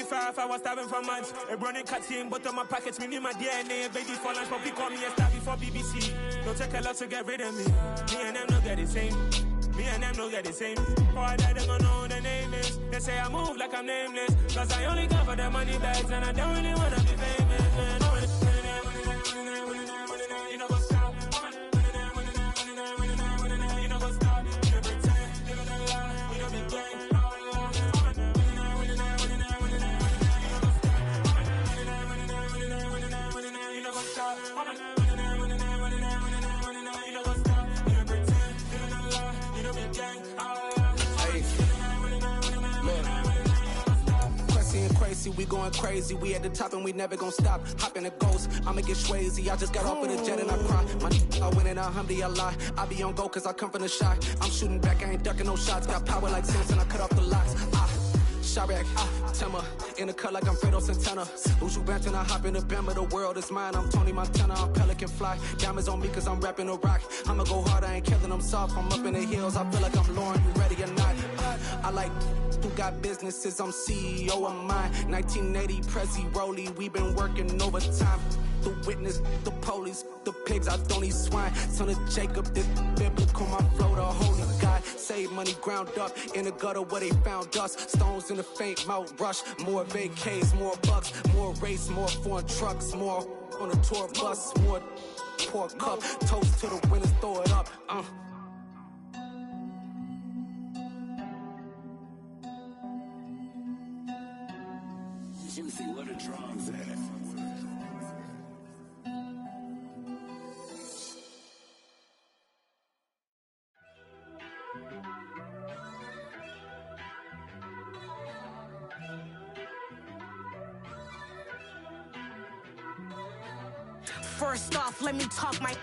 25, I was starving for months. A running cut in bottom my packets, me knew my DNA. Baby for lunch, but we call me a star before BBC. Don't take a lot to get rid of me. Me and them no get the same. Me and them no get the same. Oh, I died, they gon' know who the name is. They say I move like I'm nameless. Cause I only come for the money bags and I don't really wanna be famous, man. You know what's stop. You know what's stop. You know pretend. You know the lie. You know be gang. You know what's stop. Crazy, we going crazy. We at the top and we never gon' stop. Hop in a ghost, I'ma get swayzy. I just got off of the jet and I cry. My I win in a Humvee, I lie. I be on go cause I come from the shot. I'm shooting back, I ain't ducking no shots. Got power like Samson, I cut off the locks. Chirac, Timmer, in the cut like I'm Fredo Santana. Usual Banton, I hop in the Bama, the world is mine. I'm Tony Montana, I'm Pelican Fly. Diamonds on me cause I'm rapping a rock. I'ma go hard, I ain't killing them soft. I'm up in the hills, I feel like I'm Lauren, you ready or not? I like who got businesses, I'm CEO of mine. 1980 Prezi Rolly, we been working overtime. The witness, the police, the pigs, I don't eat swine. Son of Jacob, this biblical, my flow, the holy God. Save money ground up in the gutter where they found us. Stones in the faint mouth rush. More vacays, more bucks, more race, more foreign trucks, more on a tour bus, more pour cup. Toast to the winners, throw it up. Juicy, what a drums at. First off, let me talk my.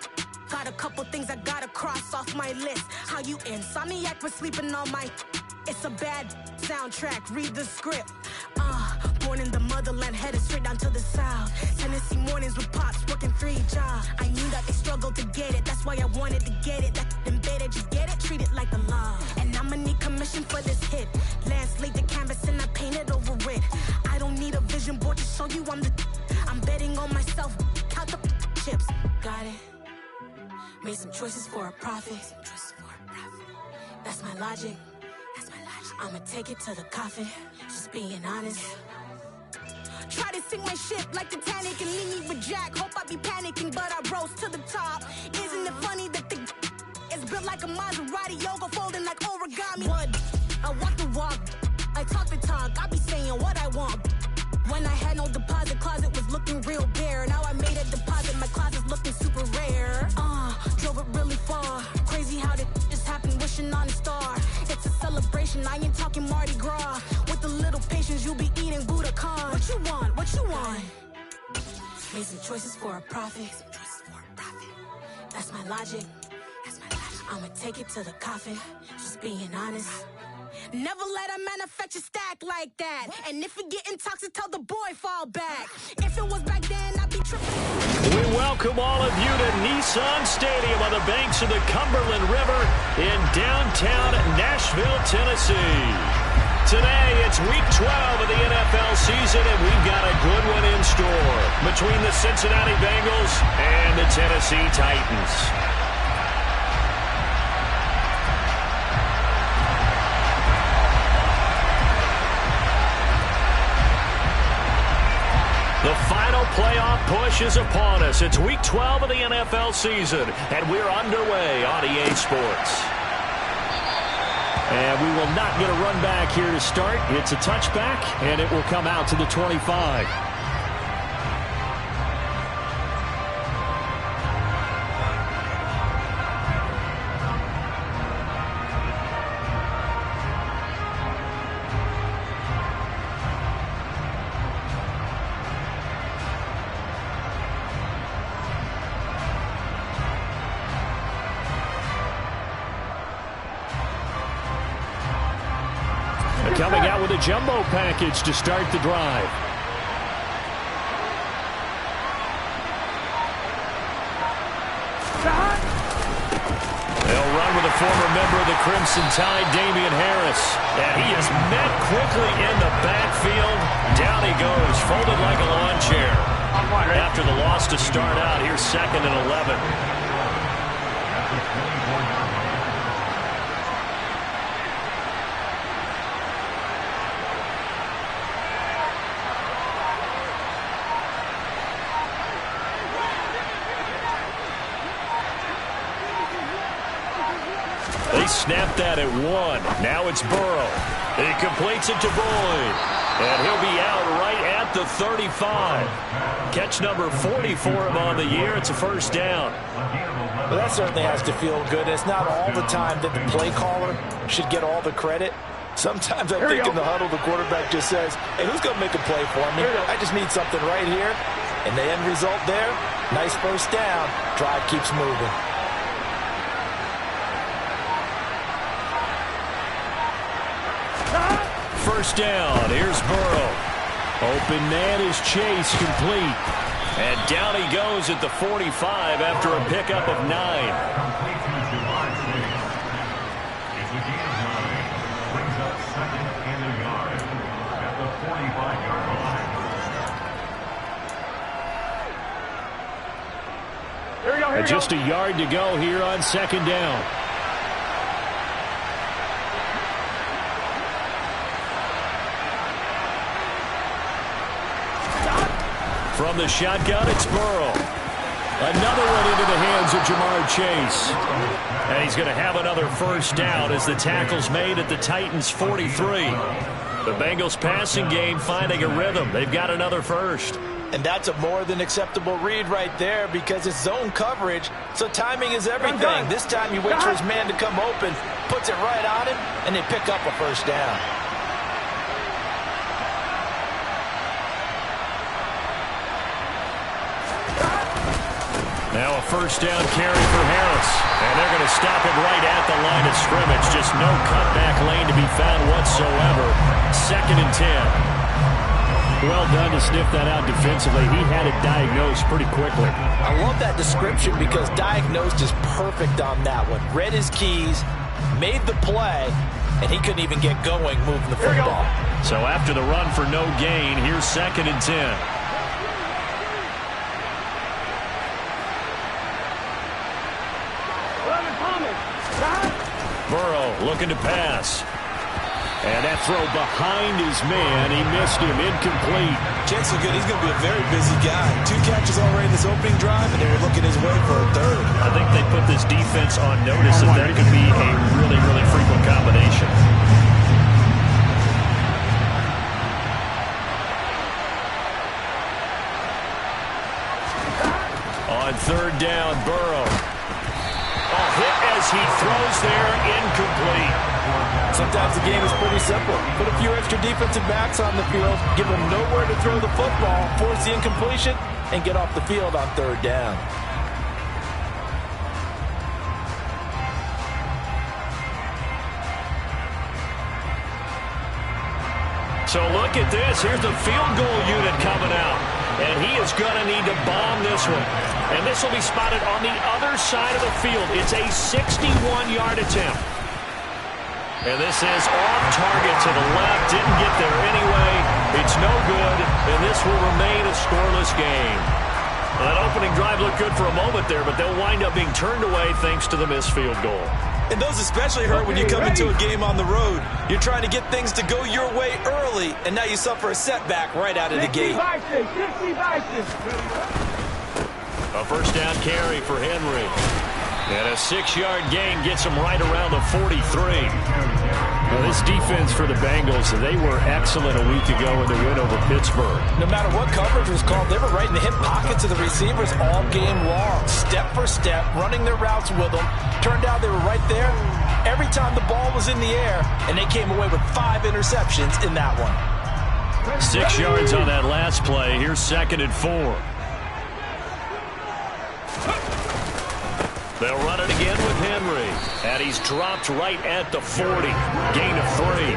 Got a couple things I gotta cross off my list. How you insomniac for sleeping on my. It's a bad soundtrack, read the script. Born in the motherland, headed straight down to the south. Tennessee mornings with pops, working 3 jobs. I knew that they struggled to get it, that's why I wanted to get it. That embedded, you get it, treat it like the law. And I'ma need commission for this hit. Lance laid the canvas and I painted over it. I don't need a vision board to show you I'm betting on myself, count the chips. Got it. Made some choices for a profit. That's my logic. I'ma take it to the coffin, just being honest. Try to sink my ship like Titanic and leave me with Jack. Hope I be panicking, but I rose to the top. Isn't it funny that the is built like a Maserati, yoga folding like origami? What? I walk the walk, I talk the talk, I be saying what I want. When I had no deposit, closet was looking real bare. Now I made a deposit, my closet's looking super rare. Drove it really far. Crazy how that just happened, wishing on a star. It's a celebration, I ain't talking Mardi Gras. With a little patience, you'll be eating Budokan. What you want? What you want? Made some choices for a profit. That's my logic. I'ma take it to the coffin, just being honest. Never let a manufacture stack like that. And if it getting toxic, tell the boy fall back. If it was back then, I'd be tripping. We welcome all of you to Nissan Stadium on the banks of the Cumberland River in downtown Nashville, Tennessee. Today, it's week 12 of the NFL season, and we've got a good one in store between the Cincinnati Bengals and the Tennessee Titans. The final playoff push is upon us. It's week 12 of the NFL season, and we're underway on EA Sports. And we will not get a run back here to start. It's a touchback, and it will come out to the 25. Coming out with a jumbo package to start the drive. They'll run with a former member of the Crimson Tide, Damian Harris. And he is met quickly in the backfield. Down he goes, folded like a lawn chair. After the loss to start out, here's 2nd and 11. They snapped that at 1. Now it's Burrow. He completes it to Boyd. And he'll be out right at the 35. Catch number 40 for him on the year. It's a first down. Well, that certainly has to feel good. It's not all the time that the play caller should get all the credit. Sometimes I think in the huddle, the quarterback just says, hey, who's going to make a play for me? I just need something right here. And the end result there, nice first down. Drive keeps moving. First down. Here's Burrow. Open man is Chase, complete. And down he goes at the 45 after a pickup of 9. And just a yard to go here on 2nd down. From the shotgun, it's Burrow. Another one into the hands of Jamar Chase. And he's going to have another first down as the tackle's made at the Titans' 43. The Bengals passing game finding a rhythm. They've got another first. And that's a more than acceptable read right there because it's zone coverage, so timing is everything. This time you wait for his man to come open, puts it right on him, and they pick up a first down. Now a first down carry for Harris. And they're going to stop it right at the line of scrimmage. Just no cutback lane to be found whatsoever. 2nd and 10. Well done to sniff that out defensively. He had it diagnosed pretty quickly. I love that description because diagnosed is perfect on that one. Read his keys, made the play, and he couldn't even get going moving the football. So after the run for no gain, here's 2nd and 10. Burrow looking to pass. And that throw behind his man. He missed him. Incomplete. Chance so good. He's going to be a very busy guy. 2 catches already in this opening drive, and they were looking his way for a 3rd. I think they put this defense on notice that that could be a really, really frequent combination. On 3rd down, Burrow. A hit as he throws there, incomplete. Sometimes the game is pretty simple. Put a few extra defensive backs on the field, give them nowhere to throw the football, force the incompletion, and get off the field on 3rd down. So look at this. Here's the field goal unit coming out. And he is going to need to bomb this one. And this will be spotted on the other side of the field. It's a 61-yard attempt. And this is off target to the left. Didn't get there anyway. It's no good. And this will remain a scoreless game. Well, that opening drive looked good for a moment there, but they'll wind up being turned away thanks to the missed field goal. And those especially hurt when you come into a game on the road. You're trying to get things to go your way early, and now you suffer a setback right out of the gate. A first down carry for Henry. And a 6-yard gain gets him right around the 43. Well, this defense for the Bengals, they were excellent a week ago in the win over Pittsburgh. No matter what coverage was called, they were right in the hip pockets of the receivers all game long. Step for step, running their routes with them. Turned out they were right there every time the ball was in the air, and they came away with 5 interceptions in that one. 6 yards on that last play. Here's 2nd and 4. They'll run it again with Henry. And he's dropped right at the 40. Gain of 3.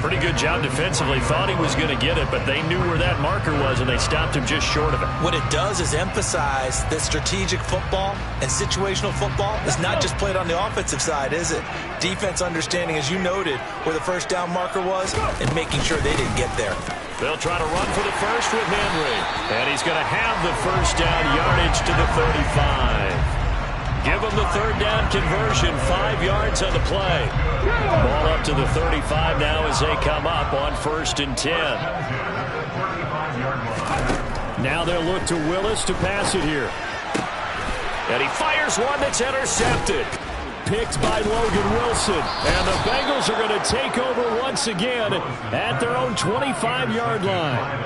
Pretty good job defensively. Thought he was going to get it, but they knew where that marker was, and they stopped him just short of it. What it does is emphasize that strategic football and situational football is not just played on the offensive side, is it? Defense understanding, as you noted, where the first down marker was and making sure they didn't get there. They'll try to run for the first with Henry. And he's going to have the first down, yardage to the 35. Give them the third down conversion, 5 yards on the play. Ball up to the 35 now as they come up on 1st and 10. Now they'll look to Willis to pass it here. And he fires one that's intercepted. Picked by Logan Wilson. And the Bengals are going to take over once again at their own 25-yard line.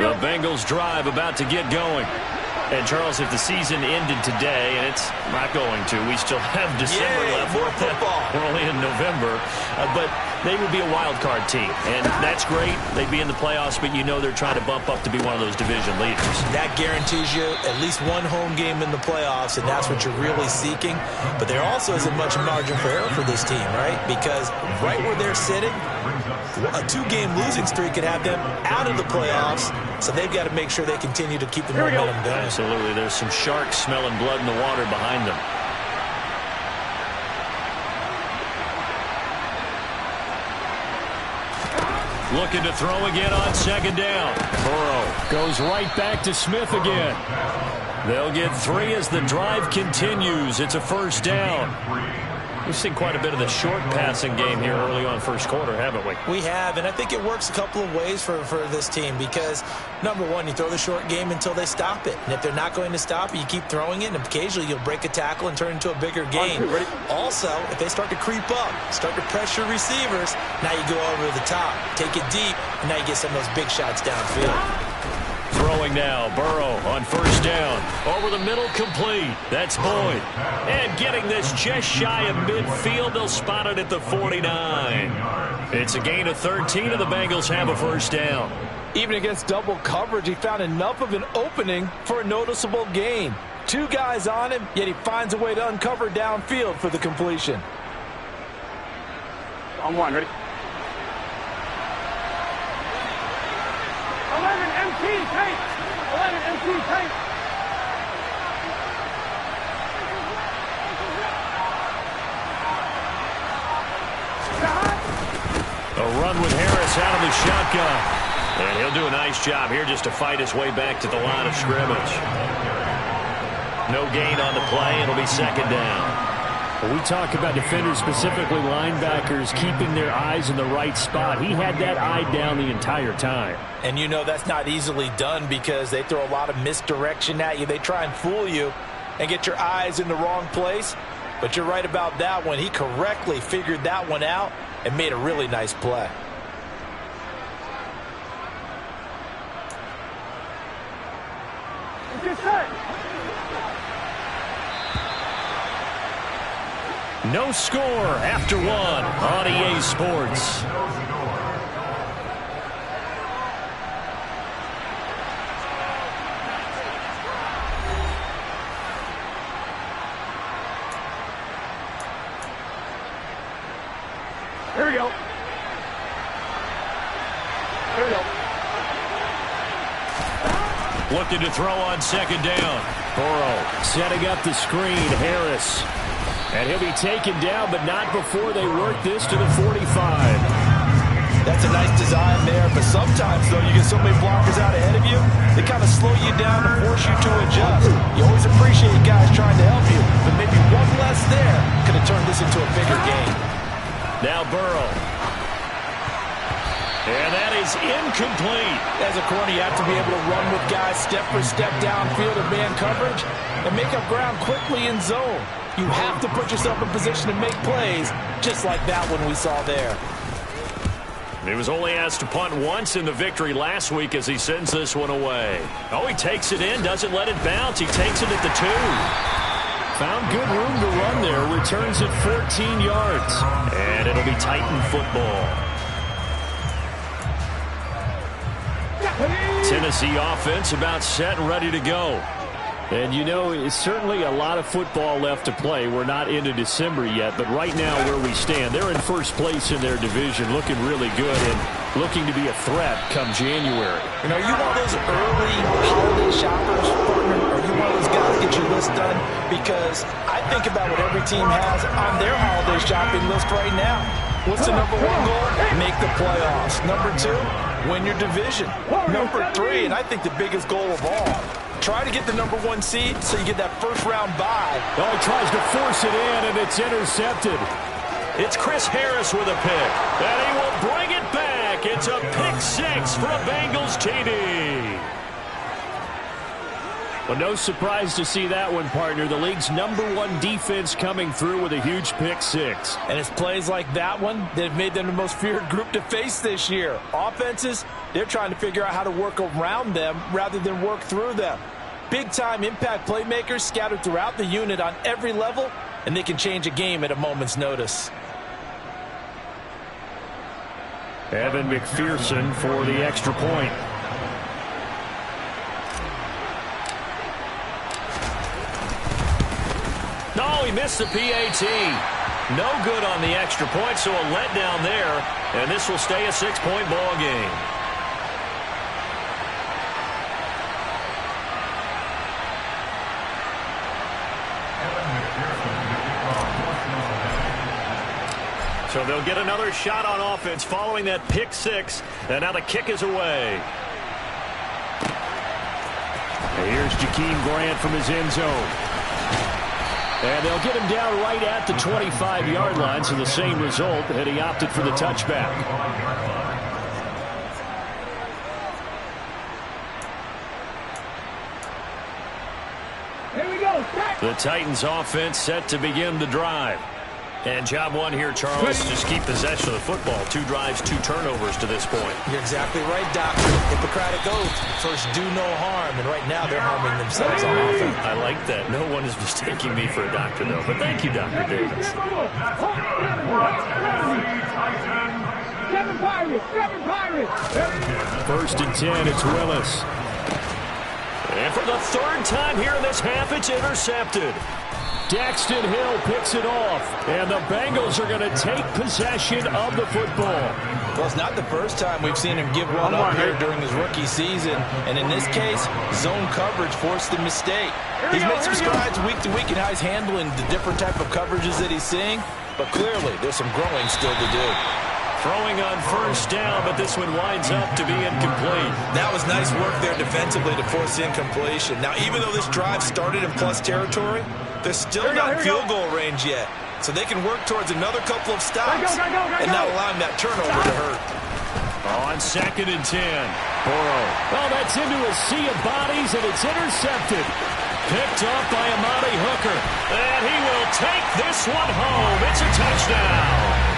The Bengals drive about to get going. And, Charles, if the season ended today, and it's not going to, we still have December left. More football. We're only in November. But they would be a wild card team. And that's great. They'd be in the playoffs, but you know they're trying to bump up to be one of those division leaders. That guarantees you at least one home game in the playoffs, and that's what you're really seeking. But there also isn't much margin for error for this team, right? Because right where they're sitting, a 2-game losing streak could have them out of the playoffs. So they've got to make sure they continue to keep the momentum going. Absolutely. There's some sharks smelling blood in the water behind them. Looking to throw again on 2nd down. Burrow goes right back to Smith again. They'll get 3 as the drive continues. It's a 1st down. We've seen quite a bit of the short passing game here early on 1st quarter, haven't we? We have, and I think it works a couple of ways for this team because, number one, you throw the short game until they stop it. And if they're not going to stop it, you keep throwing it, and occasionally you'll break a tackle and turn it into a bigger game. Also, if they start to creep up, start to pressure receivers, now you go over the top, take it deep, and now you get some of those big shots downfield. Throwing now, Burrow on 1st down. Over the middle, complete. That's Boyd. And getting this just shy of midfield, they'll spot it at the 49. It's a gain of 13, and the Bengals have a 1st down. Even against double coverage, he found enough of an opening for a noticeable gain. 2 guys on him, yet he finds a way to uncover downfield for the completion. On 1, ready? 11 MT tank! 11 MT tank! A run with Harris out of the shotgun. And he'll do a nice job here just to fight his way back to the line of scrimmage. No gain on the play. It'll be 2nd down. When we talk about defenders, specifically linebackers, keeping their eyes in the right spot, he had that eye down the entire time. And you know that's not easily done because they throw a lot of misdirection at you. They try and fool you and get your eyes in the wrong place. But you're right about that one. He correctly figured that one out and made a really nice play. No score after 1 on EA Sports. Here we go. Here we go. Looking to throw on 2nd down. Burrow setting up the screen. Harris. And he'll be taken down, but not before they work this to the 45. That's a nice design there, but sometimes, though, you get so many blockers out ahead of you, they kind of slow you down and force you to adjust. You always appreciate guys trying to help you, but maybe one less there could have turned this into a bigger game. Now Burrow. And that is incomplete. As a corner, you have to be able to run with guys step for step downfield in man coverage and make up ground quickly in zone. You have to put yourself in position to make plays, just like that one we saw there. He was only asked to punt once in the victory last week as he sends this one away. Oh, he takes it in, doesn't let it bounce. He takes it at the 2. found good room to run there. Returns it 14 yards. And it'll be Titan football. Tennessee offense about set and ready to go. And, you know, it's certainly a lot of football left to play. We're not into December yet, but right now where we stand, they're in first place in their division, looking really good and looking to be a threat come January. You know, are you one of those early holiday shoppers, partner? Are you one of those guys get your list done? Because I think about what every team has on their holiday shopping list right now. What's the number one goal? Make the playoffs. Number two, win your division. Number three, and I think the biggest goal of all, try to get the number one seed so you get that first round bye. Oh, he tries to force it in, and it's intercepted. It's Chris Harris with a pick, and he will bring it back. It's a pick six for a Bengals TD. Well, no surprise to see that one, partner. The league's number one defense coming through with a huge pick six. And it's plays like that one that have made them the most feared group to face this year. Offenses, they're trying to figure out how to work around them rather than work through them. Big-time impact playmakers scattered throughout the unit on every level, and they can change a game at a moment's notice. Evan McPherson for the extra point. No, he missed the PAT. No good on the extra point, so a letdown there, and this will stay a 6-point ball game. So they'll get another shot on offense following that pick six, and now the kick is away. Here's Jakeem Grant from his end zone. And they'll get him down right at the 25-yard line, so the same result, and he opted for the touchback. Here we go. The Titans offense set to begin the drive. And job one here, Charles, just keep possession of the football. 2 drives, 2 turnovers to this point. You're exactly right, Doctor. Hippocratic oath. First, do no harm. And right now, they're harming themselves on offense. I like that. No one is mistaking me for a doctor, though. But thank you, Dr. Davis. Seven Pirates. First and 10, it's Willis. And for the third time here in this half, it's intercepted. Daxton Hill picks it off, and the Bengals are going to take possession of the football. Well, it's not the first time we've seen him give one up here during his rookie season, and in this case, zone coverage forced the mistake. He's made some strides week to week in how he's handling the different type of coverages that he's seeing, but clearly there's some growing still to do. Throwing on first down, but this one winds up to be incomplete. That was nice work there defensively to force incompletion. Now, even though this drive started in plus territory, they're still not field goal range yet. So they can work towards another couple of stops and not allowing that turnover to hurt. On 2nd and 10. Burrow. Well, that's into a sea of bodies, and it's intercepted. Picked up by Amari Hooker. And he will take this one home. It's a touchdown.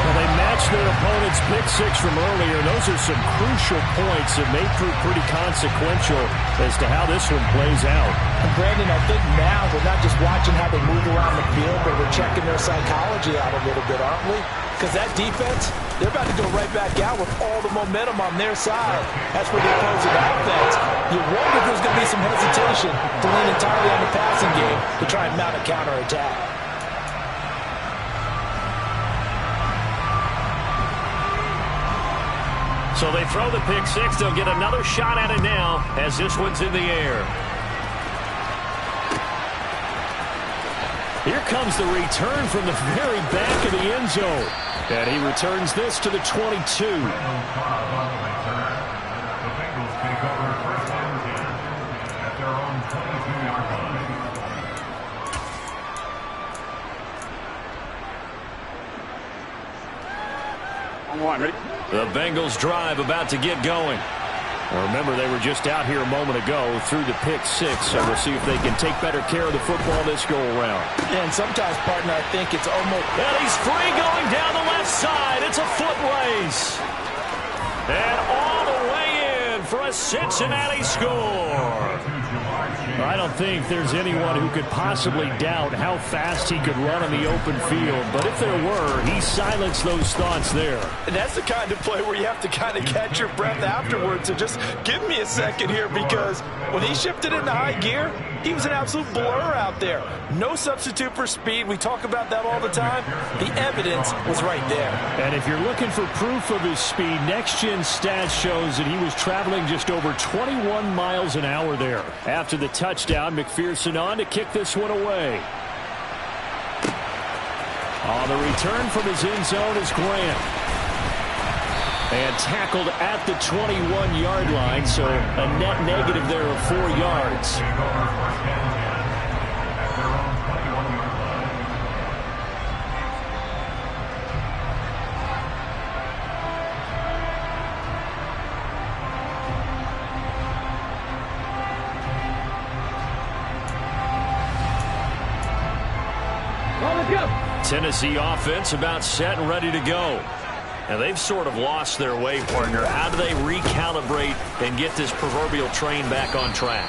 Well, they matched their opponent's pick six from earlier. Those are some crucial points that may prove pretty consequential as to how this one plays out. And Brandon, I think now we're not just watching how they move around the field, but we're checking their psychology out a little bit, aren't we? Because that defense, they're about to go right back out with all the momentum on their side. That's where the opposing offense, you wonder if there's going to be some hesitation to lean entirely on the passing game to try and mount a counterattack. So they throw the pick six. They'll get another shot at it now as this one's in the air. Here comes the return from the very back of the end zone. And he returns this to the 22. Ready? The Bengals drive about to get going. Well, remember, they were just out here a moment ago through the pick six, so we'll see if they can take better care of the football this go-around. And sometimes, partner, I think it's almost... And he's free going down the left side. It's a foot race. And all the way in for a Cincinnati score. I don't think there's anyone who could possibly doubt how fast he could run on the open field. But if there were, he silenced those thoughts there. And that's the kind of play where you have to kind of catch your breath afterwards and just give me a second here, because when he shifted into high gear, he was an absolute blur out there. No substitute for speed. We talk about that all the time. The evidence was right there. And if you're looking for proof of his speed, Next Gen Stats shows that he was traveling just over 21 miles an hour there. After the touchdown, McPherson on to kick this one away. On the return from his end zone is Grant. And tackled at the 21-yard line, so a net negative there of 4 yards. Tennessee offense about set and ready to go. And they've sort of lost their way, partner. How do they recalibrate and get this proverbial train back on track?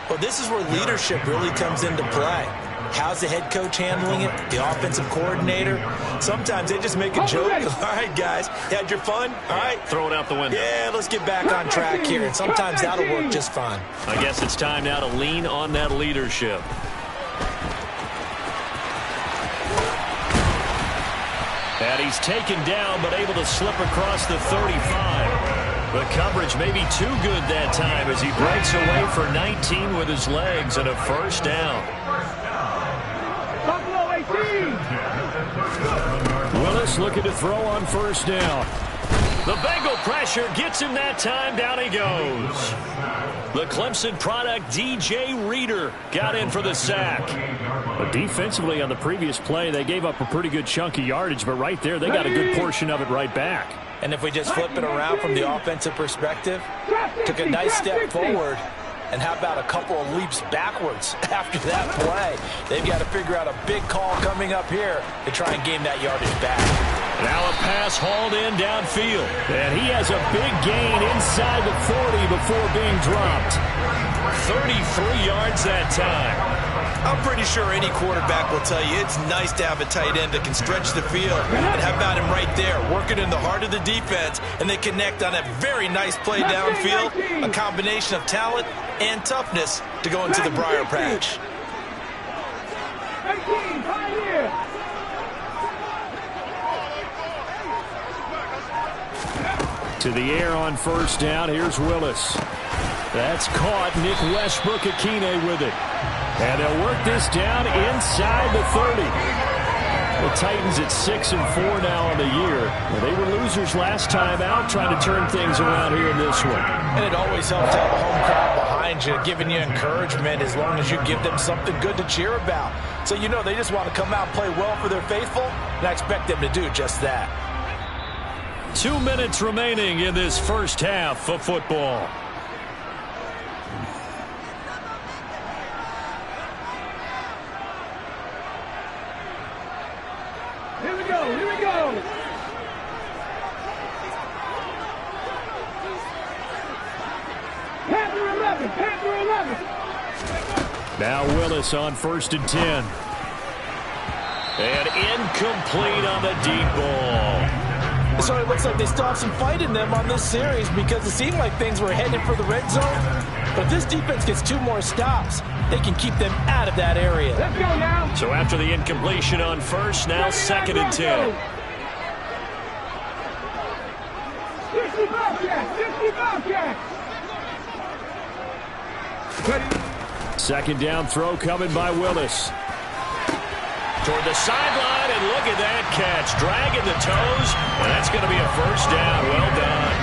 Well, this is where leadership really comes into play. How's the head coach handling it? The offensive coordinator? Sometimes they just make a joke. All right, guys, had your fun? All right. Throw it out the window. Yeah, let's get back on track here. And sometimes that'll work just fine. I guess it's time now to lean on that leadership. And he's taken down, but able to slip across the 35. The coverage may be too good that time as he breaks away for 19 with his legs and a first down. Willis looking to throw on first down. The Bengal pressure gets him that time. Down he goes. The Clemson product, DJ Reader, got in for the sack. But defensively on the previous play, they gave up a pretty good chunk of yardage, but right there, they got a good portion of it right back. And if we just flip it around from the offensive perspective, took a nice step forward, and how about a couple of leaps backwards after that play? They've got to figure out a big call coming up here to try and gain that yardage back. Now a pass hauled in downfield. And he has a big gain inside the 40 before being dropped. 33 yards that time. I'm pretty sure any quarterback will tell you it's nice to have a tight end that can stretch the field. And how about him right there, working in the heart of the defense, and they connect on a very nice play downfield, a combination of talent and toughness to go into the briar patch. To the air on first down. Here's Willis. That's caught. Nick Westbrook-Akine with it. And they'll work this down inside the 30. The Titans at 6-4 now on the year. Well, they were losers last time out, trying to turn things around here in this one. And it always helps to have a home crowd behind you, giving you encouragement as long as you give them something good to cheer about. So you know they just want to come out and play well for their faithful, and I expect them to do just that. 2 minutes remaining in this first half of football. Here we go, here we go. Panther 11, Panther 11. Now Willis on 1st and 10. And incomplete on the deep ball. So it looks like they still have some fight in them on this series because it seemed like things were headed for the red zone. But if this defense gets 2 more stops, they can keep them out of that area. Let's go now. So after the incompletion on first, now 2nd and 10. 60 Bobcats. 2nd down throw coming by Willis. Toward the sideline, and look at that catch. Dragging the toes, and that's going to be a first down. Well done.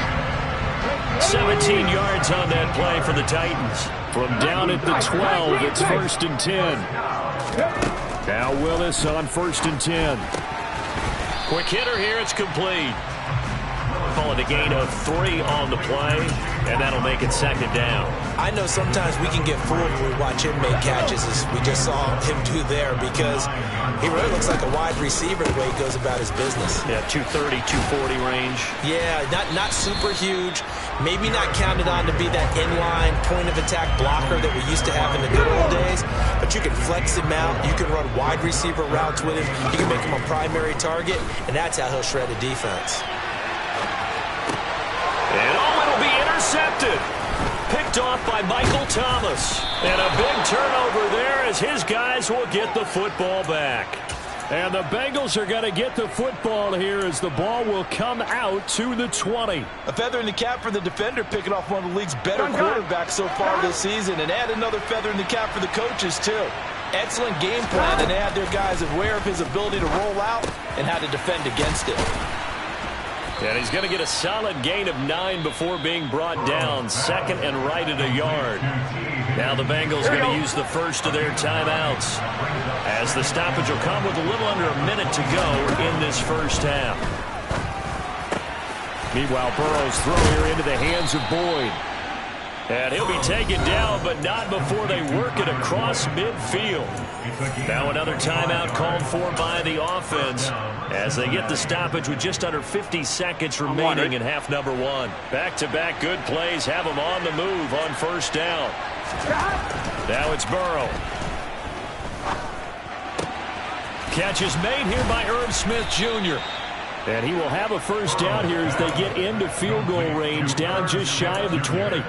17 yards on that play for the Titans. From down at the 12, it's 1st and 10. Now Willis on 1st and 10. Quick hitter here, it's complete. Call it a gain of 3 on the play. And that'll make it second down. I know sometimes we can get fooled when we watch him make catches, as we just saw him do there, because he really looks like a wide receiver the way he goes about his business. Yeah, 230, 240 range. Yeah, not super huge. Maybe not counted on to be that inline point-of-attack blocker that we used to have in the good old days, but you can flex him out. You can run wide receiver routes with him. You can make him a primary target, and that's how he'll shred a defense. And it'll be intercepted. Picked off by Michael Thomas. And a big turnover there as his guys will get the football back. And the Bengals are going to get the football here as the ball will come out to the 20. A feather in the cap for the defender, picking off one of the league's better quarterbacks so far this season, and add another feather in the cap for the coaches, too. Excellent game plan, and they had their guys aware of his ability to roll out and how to defend against it. And he's going to get a solid gain of 9 before being brought down. Second and right at a yard. Now the Bengals going to use the first of their timeouts, as the stoppage will come with a little under a minute to go in this first half. Meanwhile, Burrow's throw here into the hands of Boyd. And he'll be taken down, but not before they work it across midfield. Now another timeout called for by the offense as they get the stoppage with just under 50 seconds remaining in half number 1. Back-to-back good plays have them on the move on first down. Now it's Burrow. Catch is made here by Irv Smith Jr. And he will have a first down here as they get into field goal range, down just shy of the 20.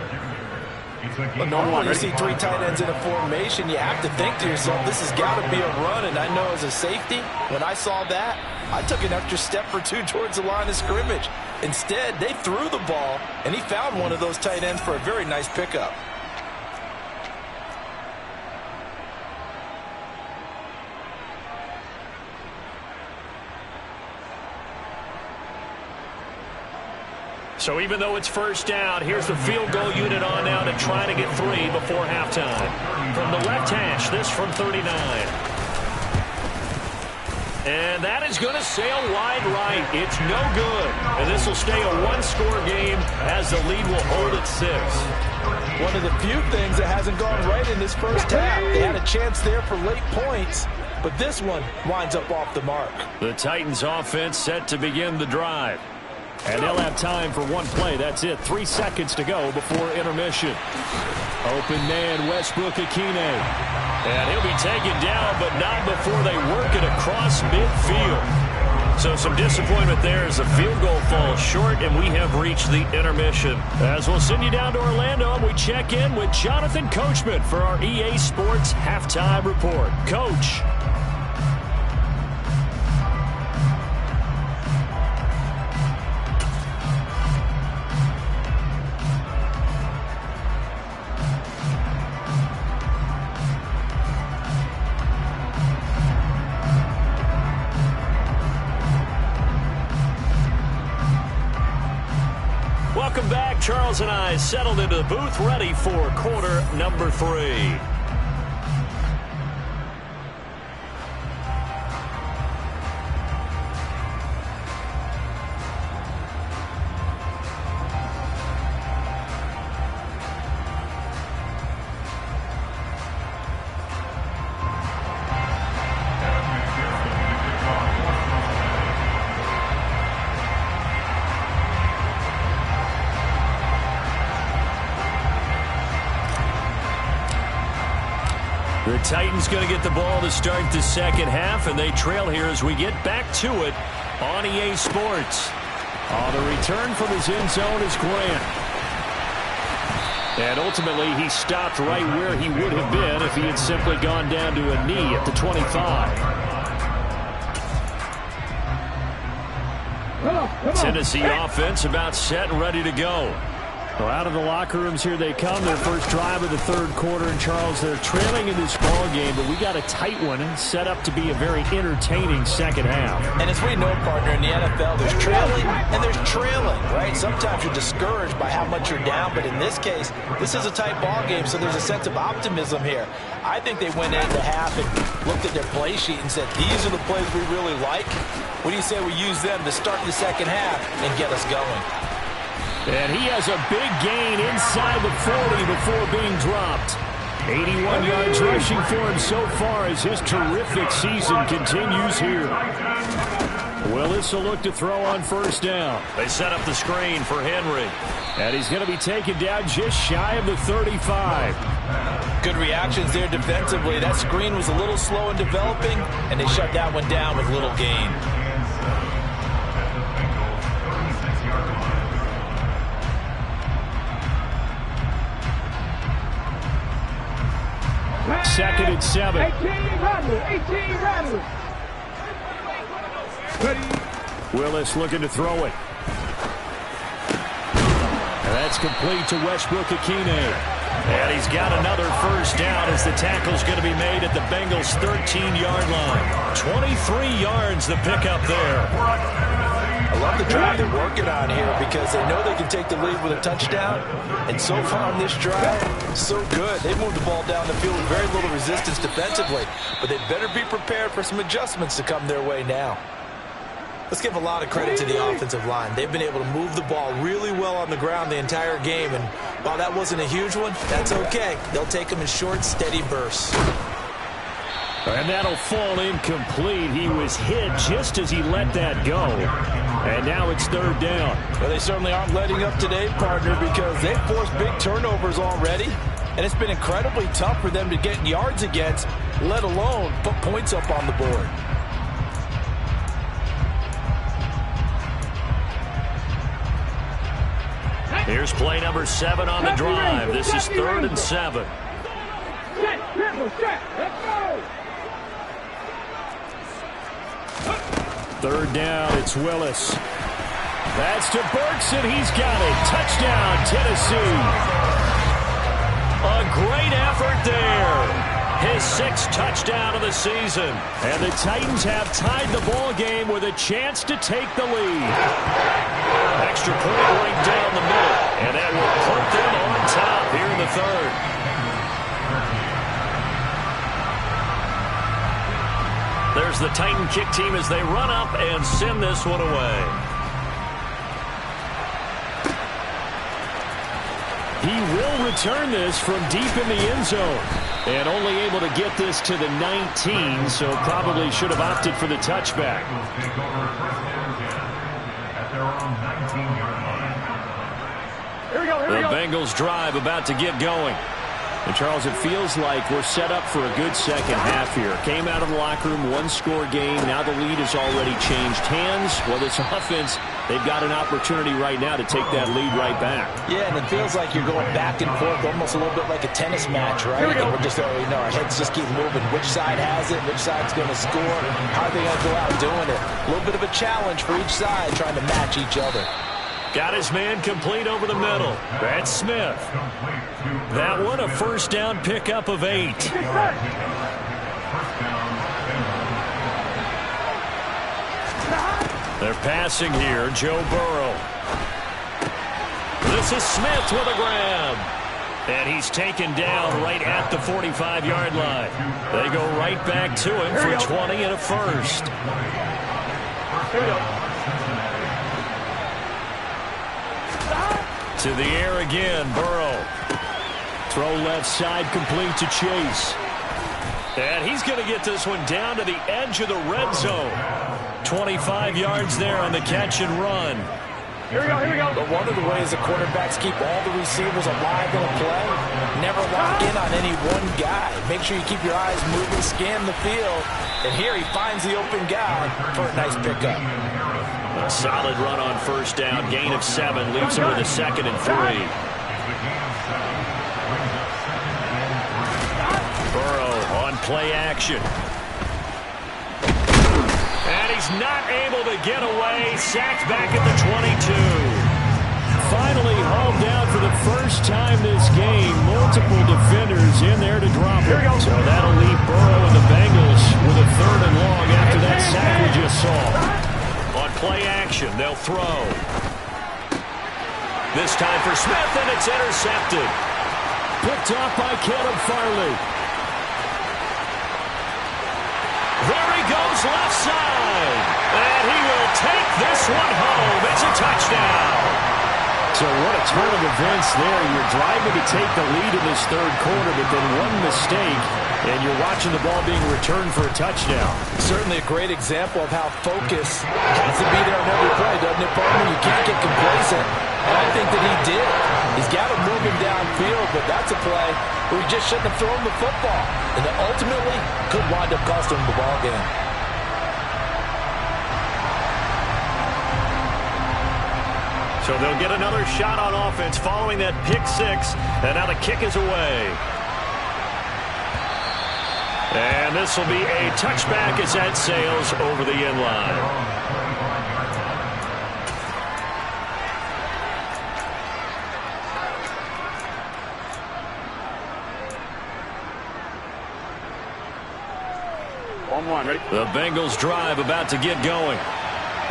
But normally when you see 3 tight ends in a formation, you have to think to yourself, this has got to be a run. And I know as a safety, when I saw that, I took an extra step or 2 towards the line of scrimmage. Instead, they threw the ball, and he found one of those tight ends for a very nice pickup. So even though it's first down, here's the field goal unit on now to try to get 3 before halftime. From the left hash, this from 39. And that is going to sail wide right. It's no good. And this will stay a 1-score game as the lead will hold at 6. One of the few things that hasn't gone right in this first half. They had a chance there for late points, but this one winds up off the mark. The Titans offense set to begin the drive. And they'll have time for one play. That's it. 3 seconds to go before intermission. Open man, Westbrook-Akine. And he'll be taken down, but not before they work it across midfield. So some disappointment there as the field goal falls short, and we have reached the intermission. As we'll send you down to Orlando, and we check in with Jonathan Coachman for our EA Sports Halftime Report. Coach. Welcome back. Charles and I settled into the booth, ready for quarter number 3. The Titans going to get the ball to start the second half, and they trail here as we get back to it on EA Sports. On the return from his end zone is Grant. And ultimately, he stopped right where he would have been if he had simply gone down to a knee at the 25. Tennessee offense about set and ready to go. Well, out of the locker rooms here they come. Their first drive of the third quarter. And Charles, they're trailing in this ball game, but we got a tight one and set up to be a very entertaining second half. And as we know, partner, in the NFL, there's trailing and there's trailing, right? Sometimes you're discouraged by how much you're down, but in this case, this is a tight ball game, so there's a sense of optimism here. I think they went into half and looked at their play sheet and said, these are the plays we really like. What do you say we use them to start the second half and get us going? And he has a big gain inside the 40 before being dropped. 81 yards rushing for him so far as his terrific season continues here. Willis will look to throw on first down. They set up the screen for Henry. And he's going to be taken down just shy of the 35. Good reactions there defensively. That screen was a little slow in developing, and they shut that one down with little gain. Second and 7. 18 runners. Willis looking to throw it. And that's complete to Westbrook-Ikhine. And he's got another first down as the tackle's going to be made at the Bengals' 13-yard line. 23 yards the pickup there. I love the drive they're working on here because they know they can take the lead with a touchdown. And so far on this drive, so good. They moved the ball down the field with very little resistance defensively. But they better be prepared for some adjustments to come their way now. Let's give a lot of credit to the offensive line. They've been able to move the ball really well on the ground the entire game. And while that wasn't a huge one, that's okay. They'll take them in short, steady bursts. And that'll fall incomplete. He was hit just as he let that go. And now it's third down. Well, they certainly aren't letting up today, partner, because they've forced big turnovers already. And it's been incredibly tough for them to get yards against, let alone put points up on the board. Here's play number 7 on the drive. This is 3rd and 7. Let's go. Third down, it's Willis. That's to Burks, and he's got it. Touchdown, Tennessee. A great effort there. His 6th touchdown of the season. And the Titans have tied the ball game with a chance to take the lead. Extra point right down the middle. And that will put them on top here in the 3rd. There's the Titan kick team as they run up and send this one away. He will return this from deep in the end zone. And only able to get this to the 19, so probably should have opted for the touchback. The Bengals drive about to get going. And, Charles, it feels like we're set up for a good second half here. Came out of the locker room, one-score game. Now the lead has already changed hands. Well, this offense, they've got an opportunity right now to take that lead right back. Yeah, and it feels like you're going back and forth, almost a little bit like a tennis match, right? And we're just, our heads just keep moving. Which side has it? Which side's going to score? How are they going to go out doing it? A little bit of a challenge for each side, trying to match each other. Got his man complete over the middle. That's Smith. That one, a first down pickup of 8. They're passing here. Joe Burrow. This is Smith with a grab. And he's taken down right at the 45-yard line. They go right back to him for 20 and a first. Here we go. To the air again, Burrow. Throw left side, complete to Chase. And he's going to get this one down to the edge of the red zone. 25 yards there on the catch and run. Here we go. But one of the ways the quarterbacks keep all the receivers alive in a play, never lock in on any one guy. Make sure you keep your eyes moving, scan the field. And here he finds the open guy for a nice pickup. A solid run on first down. Gain of 7 leaves him with a 2nd and 3. Burrow on play action. And he's not able to get away. Sacked back at the 22. Finally hauled down for the first time this game. Multiple defenders in there to drop it. So that'll leave Burrow and the Bengals with a 3rd and long after that sack we just saw. On play action, they'll throw. This time for Smith, and it's intercepted. Picked off by Caleb Farley. There he goes, left side. And he will take this one home. It's a touchdown. So what a turn of events there. You're driving to take the lead in this third quarter, but then one mistake, and you're watching the ball being returned for a touchdown. Certainly a great example of how focus has to be there on every play, doesn't it, Bowman? You can't get complacent, and I think that he did. He's got to move him downfield, but that's a play where he just shouldn't have thrown the football, and that ultimately could wind up costing him the ball game. So they'll get another shot on offense following that pick six, and now the kick is away. And this will be a touchback as that sails over the end line. Ready? The Bengals drive about to get going.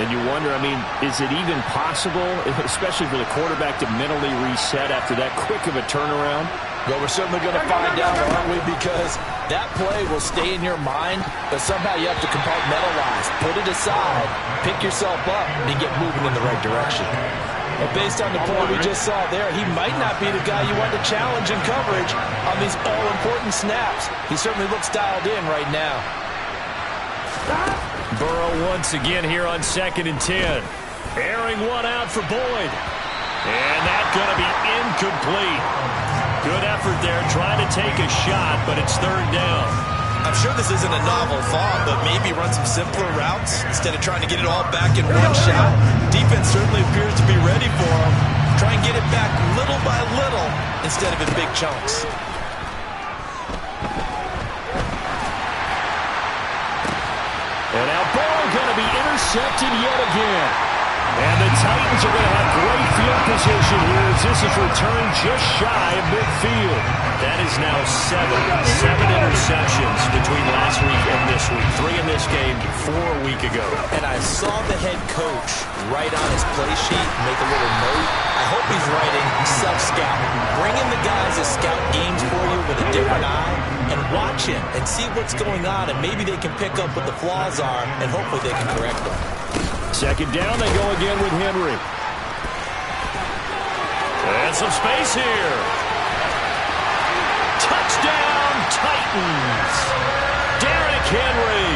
And you wonder, I mean, is it even possible, especially for the quarterback, to mentally reset after that quick of a turnaround? Well, we're certainly going to find out, aren't we? Because that play will stay in your mind, but somehow you have to compartmentalize. Put it aside, pick yourself up, and get moving in the right direction. And based on the play we just saw there, he might not be the guy you want to challenge in coverage on these all-important snaps. He certainly looks dialed in right now. Burrow once again here on 2nd and 10. Airing one out for Boyd. And that's going to be incomplete. Good effort there trying to take a shot, but it's third down. I'm sure this isn't a novel thought, but maybe run some simpler routes instead of trying to get it all back in one shot. Defense certainly appears to be ready for him. Try and get it back little by little instead of in big chunks. And now Burrow going to be intercepted yet again. And the Titans are going to have great field position here as this is returned just shy of midfield. That is now seven interceptions between last week and this week. 3 in this game, 4 a week ago. And I saw the head coach write on his play sheet, make a little note. I hope he's writing self-scout. Bring in the guys to scout games for you with a different eye and watch him and see what's going on, and maybe they can pick up what the flaws are, and hopefully they can correct them. 2nd down, they go again with Henry. And some space here. Touchdown, Titans. Derrick Henry.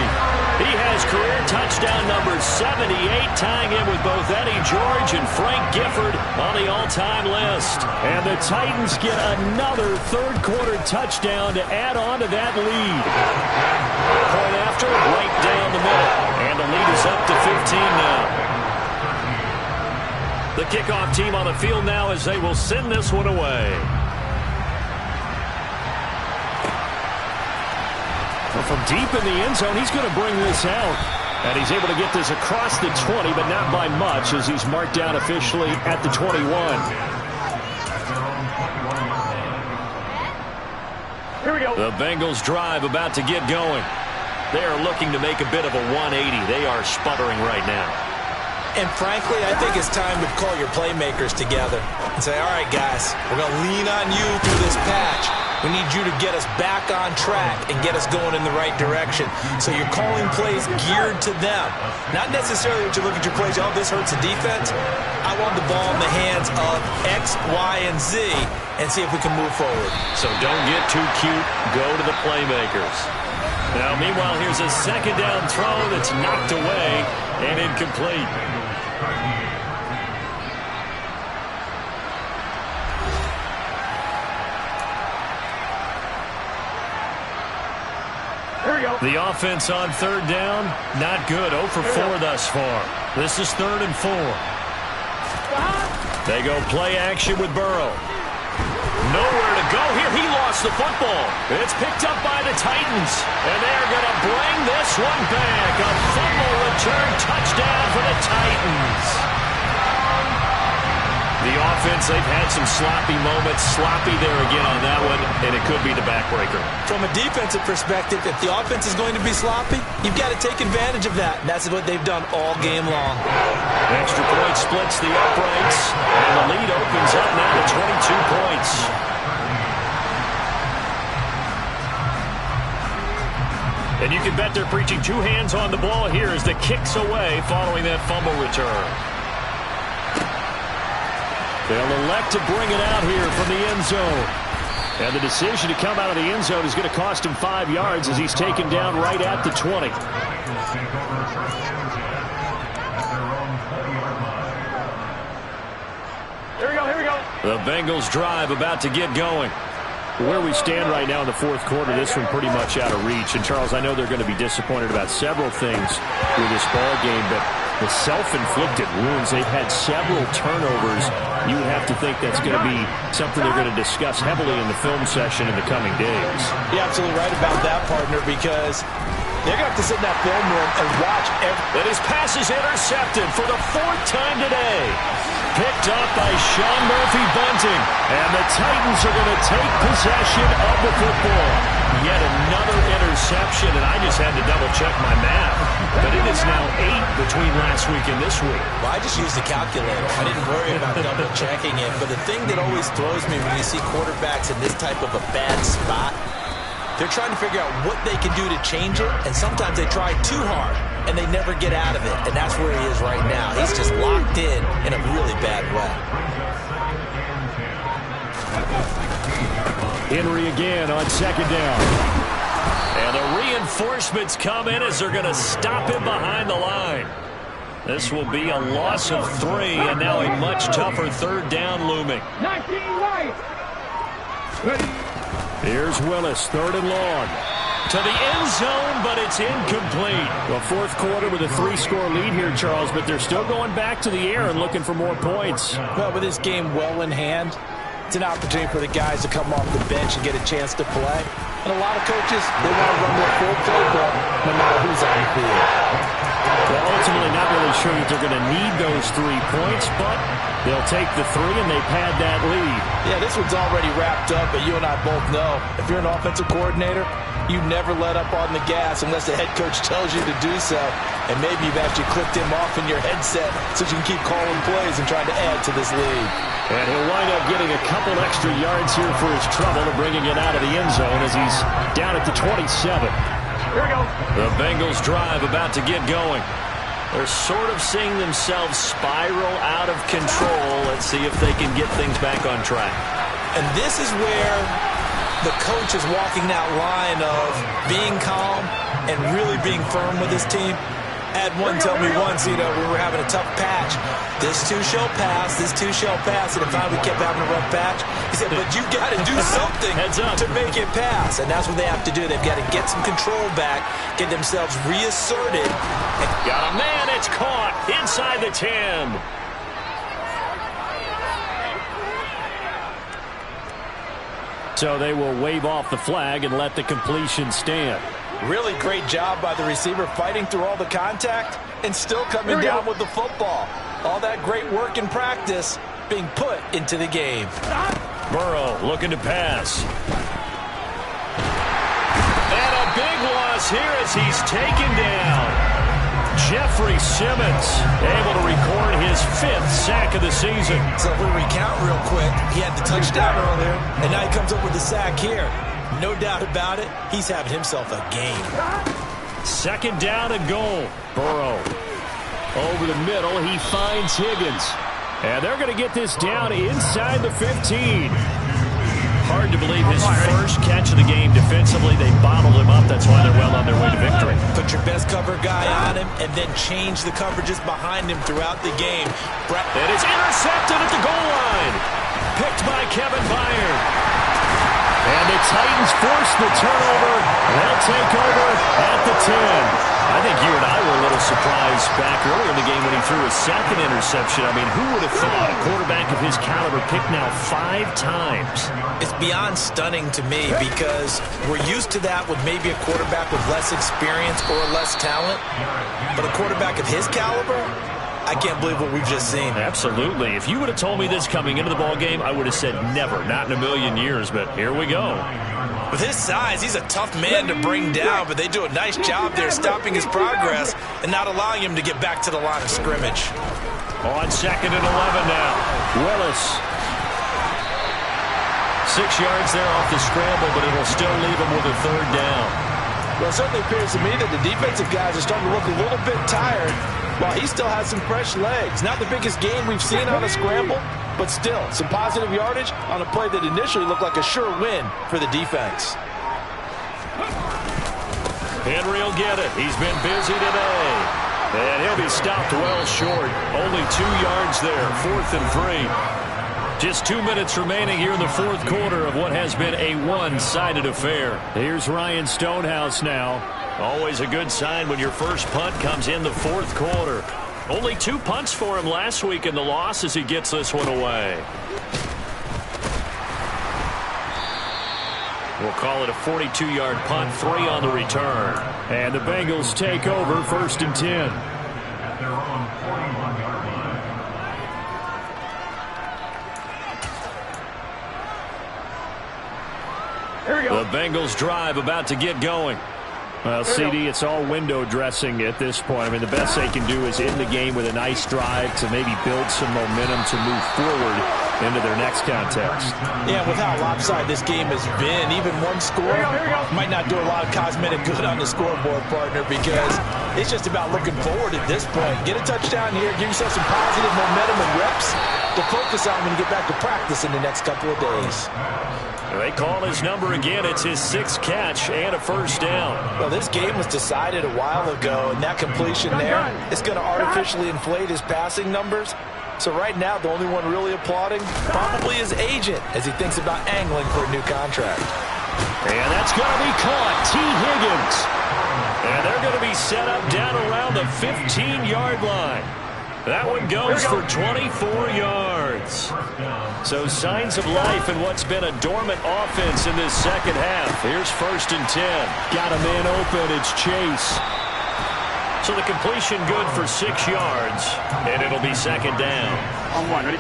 He has career touchdown number 78, tying in with both Eddie George and Frank Gifford on the all-time list. And the Titans get another third-quarter touchdown to add on to that lead. Point after, right down the middle. And the lead is up to 15 now. The kickoff team on the field now as they will send this one away. From deep in the end zone, he's going to bring this out. And he's able to get this across the 20, but not by much as he's marked down officially at the 21. Here we go. The Bengals drive about to get going. They are looking to make a bit of a 180. They are sputtering right now. And frankly, I think it's time to call your playmakers together and say, all right, guys, we're going to lean on you through this patch. We need you to get us back on track and get us going in the right direction. So you're calling plays geared to them. Not necessarily that you look at your plays, oh, this hurts the defense. I want the ball in the hands of X, Y, and Z and see if we can move forward. So don't get too cute. Go to the playmakers. Now, meanwhile, here's a 2nd down throw that's knocked away and incomplete. The offense on 3rd down, not good. 0 for 4 thus far. This is 3rd and 4. They go play action with Burrow. Nowhere to go here. He lost the football. It's picked up by the Titans. And they're going to bring this one back. A fumble return touchdown for the Titans. The offense, they've had some sloppy moments. Sloppy there again on that one, and it could be the backbreaker. From a defensive perspective, if the offense is going to be sloppy, you've got to take advantage of that. And that's what they've done all game long. Extra point splits the uprights, and the lead opens up now to 22 points. And you can bet they're preaching 2 hands on the ball here as the kick's away following that fumble return. They'll elect to bring it out here from the end zone. And the decision to come out of the end zone is going to cost him 5 yards as he's taken down right at the 20. Here we go, here we go. The Bengals drive about to get going. Where we stand right now in the fourth quarter, this one pretty much out of reach. And, Charles, I know they're going to be disappointed about several things with this ball game, but the self-inflicted wounds, they've had several turnovers. You would have to think that's going to be something they're going to discuss heavily in the film session in the coming days. You're absolutely right about that, partner, because they're going to have to sit in that film room and watch every... And his pass is intercepted for the 4th time today. Picked up by Sean Murphy-Bunting. And the Titans are going to take possession of the football. Yet another interception, and I just had to double-check my math. But it is now 8 between last week and this week. Well, I just used the calculator. I didn't worry about double-checking it. But the thing that always throws me when you see quarterbacks in this type of a bad spot, they're trying to figure out what they can do to change it, and sometimes they try too hard, and they never get out of it. And that's where he is right now. He's just locked in a really bad way. Henry again on 2nd down. And the reinforcements come in as they're going to stop him behind the line. This will be a loss of 3, and now a much tougher 3rd down looming. 19 right. Ready. Here's Willis, 3rd and long. To the end zone, but it's incomplete. Well, fourth quarter with a 3-score lead here, Charles, but they're still going back to the air and looking for more points. Well, with this game well in hand, it's an opportunity for the guys to come off the bench and get a chance to play. And a lot of coaches, they want to run their full playbook no matter who's on the field. Well, ultimately not really sure that they're going to need those 3 points, but they'll take the 3 and they pad that lead. Yeah, this one's already wrapped up, but you and I both know if you're an offensive coordinator, you never let up on the gas unless the head coach tells you to do so. And maybe you've actually clicked him off in your headset so you can keep calling plays and trying to add to this lead. And he'll wind up getting a couple extra yards here for his trouble and bringing it out of the end zone as he's down at the 27. Here we go. The Bengals drive about to get going. They're sort of seeing themselves spiral out of control. Let's see if they can get things back on track. And this is where the coach is walking that line of being calm and really being firm with his team. I had one tell me once, we were having a tough patch. This too shall pass, this too shall pass. And if we kept having a rough patch, he said, but you got to do something to make it pass. And that's what they have to do. They've got to get some control back, get themselves reasserted. Got a man, it's caught inside the 10. So they will wave off the flag and let the completion stand. Really great job by the receiver fighting through all the contact and still coming down with the football. All that great work in practice being put into the game. Burrow looking to pass. And a big loss here as he's taken down. Jeffrey Simmons able to record his 5th sack of the season. So if we recount real quick, he had the touchdown earlier, and now he comes up with the sack here. No doubt about it, he's having himself a game. 2nd down and goal. Burrow over the middle. He finds Higgins. And they're going to get this down inside the 15. Hard to believe his first catch of the game defensively. They bottled him up. That's why they're well on their way to victory. Put your best cover guy on him and then change the coverages behind him throughout the game. And it's intercepted at the goal line. Picked by Kevin Byard. And the Titans force the turnover. They'll take over at the 10. I think you and I were a little surprised back earlier in the game when he threw his 2nd interception. I mean, who would have thought a quarterback of his caliber picked now 5 times? It's beyond stunning to me because we're used to that with maybe a quarterback with less experience or less talent. But a quarterback of his caliber, I can't believe what we've just seen. Absolutely. If you would have told me this coming into the ball game, I would have said never, not in a million years, but here we go. With his size, he's a tough man to bring down, but they do a nice job there stopping his progress and not allowing him to get back to the line of scrimmage. On 2nd and 11 now. Willis. 6 yards there off the scramble, but it'll still leave him with a 3rd down. Well, it certainly appears to me that the defensive guys are starting to look a little bit tired while he still has some fresh legs. Not the biggest gain we've seen on a scramble, but still, some positive yardage on a play that initially looked like a sure win for the defense. Henry will get it. He's been busy today. And he'll be stopped well short. Only 2 yards there, 4th and 3. Just 2 minutes remaining here in the fourth quarter of what has been a one-sided affair. Here's Ryan Stonehouse now. Always a good sign when your first punt comes in the fourth quarter. Only 2 punts for him last week in the loss as he gets this one away. We'll call it a 42-yard punt, 3 on the return. And the Bengals take over 1st and 10. Here we go. The Bengals drive about to get going. Well, CD, it's all window dressing at this point. I mean, the best they can do is end the game with a nice drive to maybe build some momentum to move forward into their next contest. Yeah, with how lopsided this game has been, even one score might not do a lot of cosmetic good on the scoreboard, partner, because it's just about looking forward at this point. Get a touchdown here, give yourself some positive momentum and reps to focus on when you get back to practice in the next couple of days. They call his number again. It's his 6th catch and a first down. Well, this game was decided a while ago, and that completion there is going to artificially inflate his passing numbers. So right now, the only one really applauding probably his agent as he thinks about angling for a new contract. And that's going to be caught. T. Higgins. And they're going to be set up down around the 15-yard line. That one goes for 24 yards. So signs of life in what's been a dormant offense in this second half. Here's 1st and 10. Got a man open. It's Chase. So the completion good for 6 yards, and it'll be 2nd down. On 1, ready?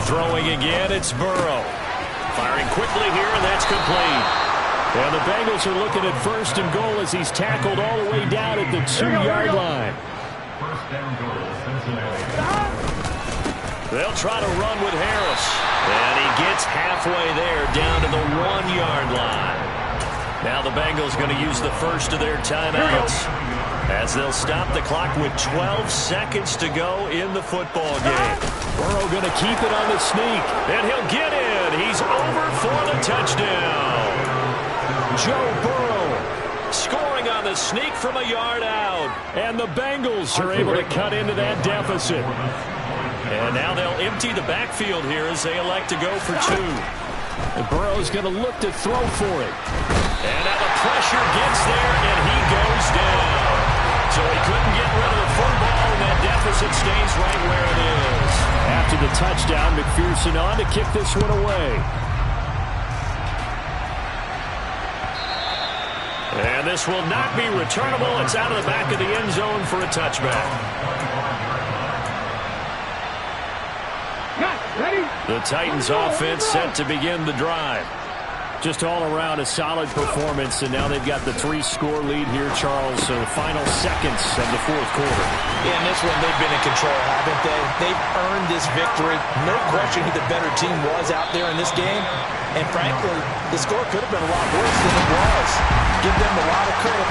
Throwing again, it's Burrow. Firing quickly here, and that's complete. And the Bengals are looking at 1st and goal as he's tackled all the way down at the 2-yard line. They'll try to run with Harris. And he gets halfway there down to the 1-yard line. Now the Bengals going to use the first of their timeouts as they'll stop the clock with 12 seconds to go in the football game. Burrow going to keep it on the sneak. And he'll get in. He's over for the touchdown. Joe Burrow scoring on the sneak from a yard out. And the Bengals are able to cut into that deficit. And now they'll empty the backfield here as they elect to go for 2. And Burrow's going to look to throw for it. And now the pressure gets there, and he goes down. So he couldn't get rid of the football, and that deficit stays right where it is. After the touchdown, McPherson on to kick this one away. And this will not be returnable. It's out of the back of the end zone for a touchback. The Titans offense set to begin the drive. Just all around a solid performance, and now they've got the 3-score lead here, Charles. So the final seconds of the fourth quarter. Yeah, in this one, they've been in control, haven't they? They've earned this victory. No question who the better team was out there in this game. And frankly, the score could have been a lot worse than it was. Give them a lot of credit